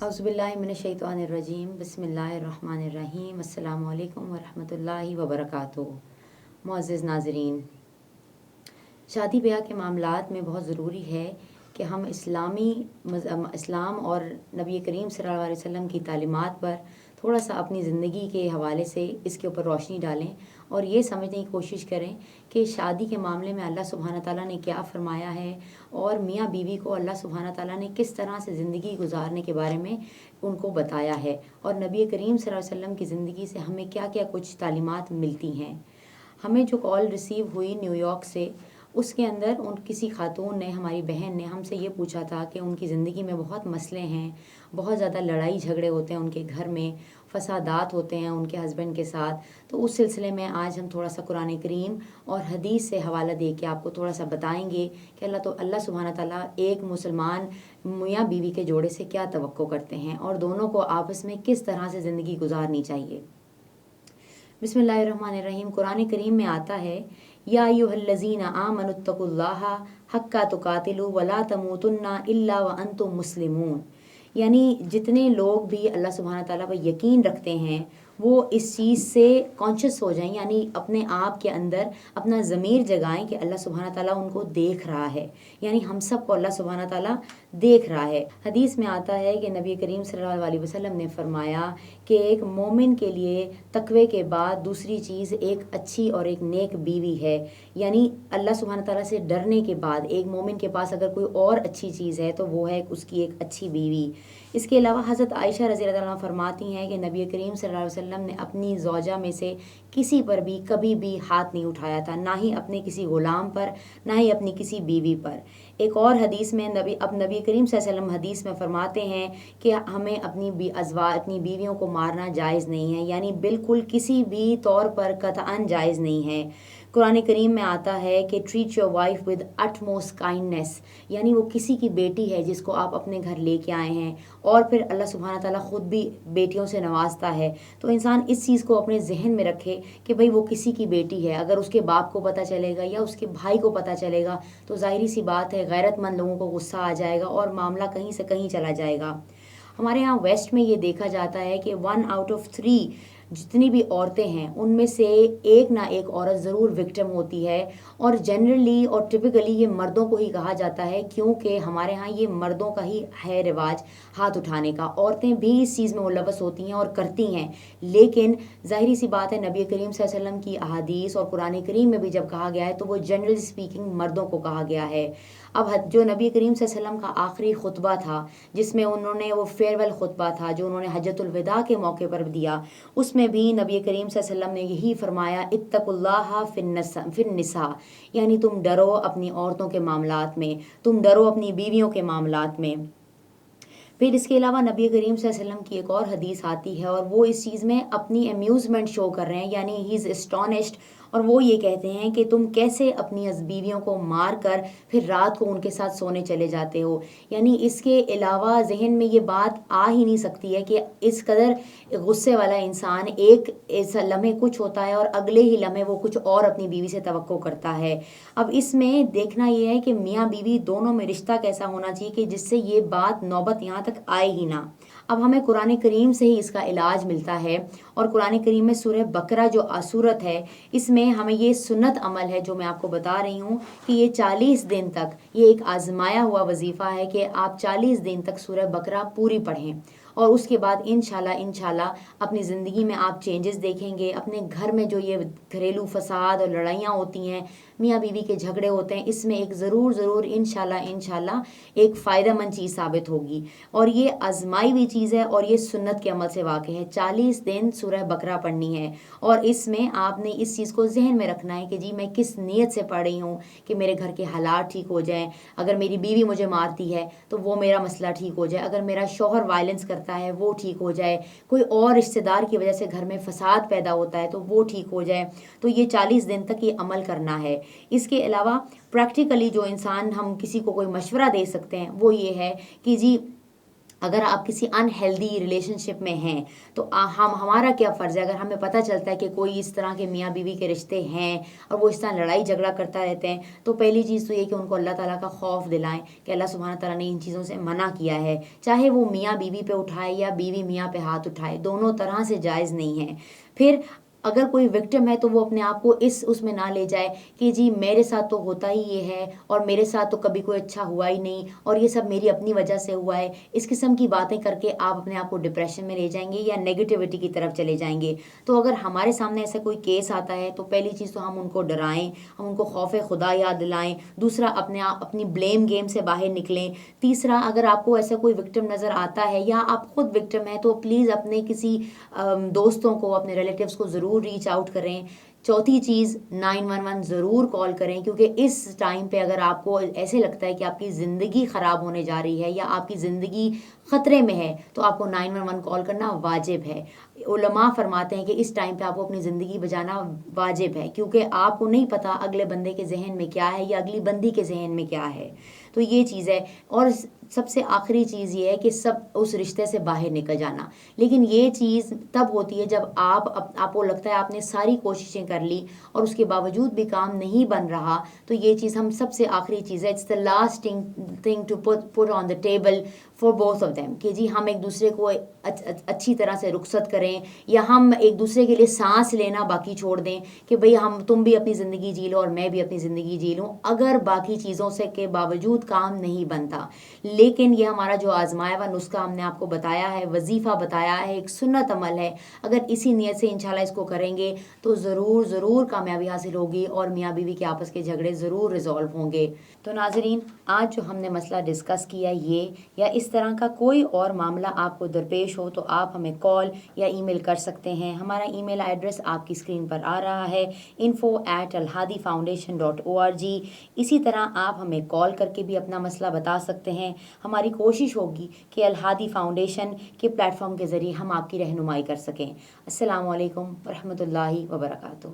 औज़ुबिल्लाहिमिनश्शैतानिर्रजीम बिस्मिल्लाहिर्रहमानिर्रहीम अस्सलामु अलैकुम वरहमतुल्लाहि वबरकातुहू। मुअज़्ज़िज़ नाज़रीन, शादी ब्याह के मामलात में बहुत ज़रूरी है कि हम इस्लाम और नबी करीम सल्लल्लाहु अलैहि वसल्लम की तालीमात पर थोड़ा सा अपनी ज़िंदगी के हवाले से इसके ऊपर रोशनी डालें और ये समझने की कोशिश करें कि शादी के मामले में अल्लाह सुब्हाना ताला ने क्या फ़रमाया है और मियाँ बीवी को अल्लाह सुब्हाना ताला ने किस तरह से ज़िंदगी गुजारने के बारे में उनको बताया है और नबी करीम सल्लल्लाहु अलैहि वसल्लम की ज़िंदगी से हमें क्या क्या कुछ तालीमात मिलती हैं। हमें जो कॉल रिसीव हुई न्यूयॉर्क से, उसके अंदर किसी खातून ने, हमारी बहन ने हमसे ये पूछा था कि उनकी ज़िंदगी में बहुत मसले हैं, बहुत ज़्यादा लड़ाई झगड़े होते हैं उनके घर में, फसादात होते हैं उनके हस्बैंड के साथ। तो उस सिलसिले में आज हम थोड़ा सा कुरान करीम और हदीस से हवाला दे के आपको थोड़ा सा बताएंगे कि अल्लाह सुब्हाना ताला एक मुसलमान मियाँ बीवी के जोड़े से क्या तवक्को करते हैं और दोनों को आपस में किस तरह से ज़िंदगी गुजारनी चाहिए। बिस्मिल्लाहिर्रहमानिर्रहीम। कुरान करीम में आता है, या अय्युहल्लज़ीना आमनुत्तकुल्लाहा हक्का तुकातिलु वला तमूतुन्ना इल्ला व अंतुम मुस्लिमून। यानी जितने लोग भी अल्लाह सुब्हाना ताला पर यकीन रखते हैं वो इस चीज़ से कॉन्शियस हो जाएं, यानी अपने आप के अंदर अपना ज़मीर जगाएं कि अल्लाह सुब्हाना ताला उनको देख रहा है, यानी हम सब को अल्लाह सुब्हाना ताला देख रहा है। हदीस में आता है कि नबी करीम सल्लल्लाहु अलैहि वसल्लम ने फरमाया कि एक मोमिन के लिए तकवे के बाद दूसरी चीज़ एक अच्छी और एक नेक बीवी है। यानी अल्लाह सुब्हाना ताला से डरने के बाद एक मोमिन के पास अगर कोई और अच्छी चीज़ है तो वो है उसकी एक अच्छी बीवी। इसके अलावा हज़रत आयशा रज़ी अल्लाह अन्हा फरमाती हैं कि नबी करीम सल्लल्लाहु अलैहि वसल्लम ने अपनी ज़ौजा में से किसी पर भी कभी भी हाथ नहीं उठाया था, ना ही अपने किसी ग़ुलाम पर, ना ही अपनी किसी बीवी पर। एक और हदीस में नबी करीम सल्लल्लाहु अलैहि वसल्लम हदीस में फरमाते हैं कि हमें अपनी बीवियों को मारना जायज़ नहीं है, यानी बिल्कुल किसी भी तौर पर कतअन जायज़ नहीं है। कुरान करीम में आता है कि treat your wife with utmost kindness, यानी वो किसी की बेटी है जिसको आप अपने घर लेके आए हैं और फिर अल्लाह सुब्हाना ताला ख़ुद भी बेटियों से नवाजता है। तो इंसान इस चीज़ को अपने जहन में रखे कि भाई वो किसी की बेटी है। अगर उसके बाप को पता चलेगा या उसके भाई को पता चलेगा तो ज़ाहिरी सी बात है गैरतमंद लोगों को गुस्सा आ जाएगा और मामला कहीं से कहीं चला जाएगा। हमारे यहाँ वेस्ट में ये देखा जाता है कि 1 आउट ऑफ 3 जितनी भी औरतें हैं उनमें से एक ना एक औरत ज़रूर विक्टिम होती है और जनरली और टिपिकली ये मर्दों को ही कहा जाता है, क्योंकि हमारे यहाँ ये मर्दों का ही है रिवाज हाथ उठाने का। औरतें भी इस चीज़ में मुलव्वस होती हैं और करती हैं, लेकिन ज़ाहिरी सी बात है नबी करीम सल्लल्लाहु अलैहि वसल्लम की अहादीस और कुरान करीम में भी जब कहा गया है तो वो जनरली स्पीकिंग मर्दों को कहा गया है। अब जो नबी करीम सल्लल्लाहु अलैहि वसल्लम का आखिरी खुतबा था जिसमें उन्होंने वो फेयरवेल खुतबा था जो उन्होंने हज्जतुल विदा के मौके पर दिया, उसमें भी नबी करीम सल्लल्लाहु अलैहि वसल्लम ने यही फरमाया, इत्तकुल्लाह फिन्निसा, यानी तुम डरो अपनी औरतों के मामलात में, तुम डरो अपनी बीवियों के मामलात में। फिर इसके अलावा नबी करीम सल्लल्लाहु अलैहि वसल्लम की एक और हदीस आती है और वो इस चीज़ में अपनी अम्यूज़मेंट शो कर रहे हैं, यानी ही इज़ एस्टोनिश्ड, और वो ये कहते हैं कि तुम कैसे अपनी बीवियों को मार कर फिर रात को उनके साथ सोने चले जाते हो। यानी इसके अलावा जहन में ये बात आ ही नहीं सकती है कि इस कदर गुस्से वाला इंसान एक इस लम्हे कुछ होता है और अगले ही लम्हे वो कुछ और अपनी बीवी से तवक्को करता है। अब इसमें देखना ये है कि मियाँ बीवी दोनों में रिश्ता कैसा होना चाहिए कि जिससे ये बात नौबत यहाँ तक आए ही ना। अब हमें कुरान करीम से ही इसका इलाज मिलता है और कुरान करीम में सूरह बकरा जो सूरत है इसमें हमें ये सुन्नत अमल है जो मैं आपको बता रही हूँ कि ये 40 दिन तक ये एक आजमाया हुआ वजीफ़ा है कि आप 40 दिन तक सूरह बकरा पूरी पढ़ें और उसके बाद इंशाल्लाह अपनी ज़िंदगी में आप चेंजेस देखेंगे। अपने घर में जो ये घरेलू फसाद और लड़ाइयाँ होती हैं, मियाँ बीवी के झगड़े होते हैं, इसमें एक ज़रूर इंशाल्लाह एक फ़ायदेमंद चीज़ साबित होगी और ये आजमाई हुई चीज़ है और ये सुन्नत के अमल से वाक़ है। 40 दिन सूरह बकरा पढ़नी है और इसमें आपने इस चीज़ को जहन में रखना है कि जी मैं किस नीयत से पढ़ रही हूँ कि मेरे घर के हालात ठीक हो जाएँ। अगर मेरी बीवी मुझे मारती है तो वो मेरा मसला ठीक हो जाए, अगर मेरा शौहर वायलेंस करता है वो ठीक हो जाए, कोई और रिश्तेदार की वजह से घर में फसाद पैदा होता है तो वो ठीक हो जाए। तो ये 40 दिन तक ये अमल करना है। इसके अलावा प्रैक्टिकली जो इंसान हम किसी को कोई मशवरा दे सकते हैं वो ये है कि जी اگر آپ کسی انہیلدی ریلیشن شپ میں ہیں تو ہمارا کیا فرض ہے، اگر ہمیں پتہ چلتا ہے کہ کوئی اس طرح کے میاں بیوی کے رشتے ہیں اور وہ اس طرح لڑائی جھگڑا کرتا رہتے ہیں، تو پہلی چیز تو یہ کہ ان کو اللہ تعالیٰ کا خوف دلائیں کہ اللہ سبحانہ تعالیٰ نے ان چیزوں سے منع کیا ہے، چاہے وہ میاں بیوی پہ اٹھائے یا بیوی میاں پہ ہاتھ اٹھائے، دونوں طرح سے جائز نہیں ہے۔ پھر اگر کوئی وکٹم ہے تو وہ اپنے آپ کو اس میں نہ لے جائے کہ جی میرے ساتھ تو ہوتا ہی یہ ہے اور میرے ساتھ تو کبھی کوئی اچھا ہوا ہی نہیں اور یہ سب میری اپنی وجہ سے ہوا ہے، اس قسم کی باتیں کر کے آپ اپنے آپ کو ڈپریشن میں لے جائیں گے یا نیگیٹیوٹی کی طرف چلے جائیں گے۔ تو اگر ہمارے سامنے ایسا کوئی کیس آتا ہے تو پہلی چیز تو ہم ان کو ڈرائیں، ہم ان کو خوف خدا یاد دلائیں، دوسرا اپنی بلیم گیم سے باہر نکلیں، تیسرا اگر آپ کو ایسا کوئی وکٹم نظر آتا ہے یا آپ خود وکٹم ہیں تو پلیز اپنے کسی دوستوں کو، اپنے ریلیٹیوز کو ضرور ریچ آؤٹ کریں۔ چوتھی چیز 911 ضرور کال کریں، کیونکہ اس ٹائم پہ اگر آپ کو ایسے لگتا ہے کہ آپ کی زندگی خراب ہونے جا رہی ہے یا آپ کی زندگی خطرے میں ہے تو آپ کو 911 کال کرنا واجب ہے۔ علماء فرماتے ہیں کہ اس ٹائم پہ آپ کو اپنی زندگی بچانا واجب ہے، کیونکہ آپ کو نہیں پتا اگلے بندے کے ذہن میں کیا ہے یا اگلی بندی کے ذہن میں کیا ہے۔ تو یہ چیز ہے، اور سب سے آخری چیز یہ ہے کہ سب اس رشتے سے باہر نکل جانا۔ لیکن یہ چیز تب ہوتی ہے جب آپ کو لگتا ہے آپ نے ساری کوششیں کر لی اور اس کے باوجود بھی کام نہیں بن رہا، تو یہ چیز ہم سب سے آخری چیز ہے، it's the last thing to put on the table for both of them, کہ جی ہم ایک دوسرے کو اچھی طرح سے رخصت کریں یا ہم ایک دوسرے کے لیے سانس لینا باقی چھوڑ دیں کہ بھئی تم بھی اپنی زندگی جی لو اور میں بھی اپنی زندگی جی لوں، اگر باقی چیزوں سے کے باوجود کام نہیں بنتا۔ لیکن یہ ہمارا جو آزمایا ہوا نسخہ ہم نے آپ کو بتایا ہے، وظیفہ بتایا ہے، ایک سنت عمل ہے، اگر اسی نیت سے انشاءاللہ اس کو کریں گے تو ضرور ضرور کامیابی حاصل ہوگی اور میاں بیوی کے آپس کے جھگڑے ضرور ریزالو ہوں گے۔ تو ناظرین، آج جو ہم نے مسئلہ ڈسکس کیا یہ یا اس طرح کا کوئی اور معاملہ آپ کو درپیش ہو تو آپ ہمیں کال یا ای میل کر سکتے ہیں۔ ہمارا ای میل ایڈریس آپ کی اسکرین پر آ رہا ہے، info@alhadifoundation.org۔ اسی طرح آپ ہمیں کال کر کے بھی اپنا مسئلہ بتا سکتے ہیں۔ ہماری کوشش ہوگی کہ الہادی فاؤنڈیشن کے پلیٹ فارم کے ذریعے ہم آپ کی رہنمائی کر سکیں۔ السلام علیکم ورحمۃ اللہ وبرکاتہ۔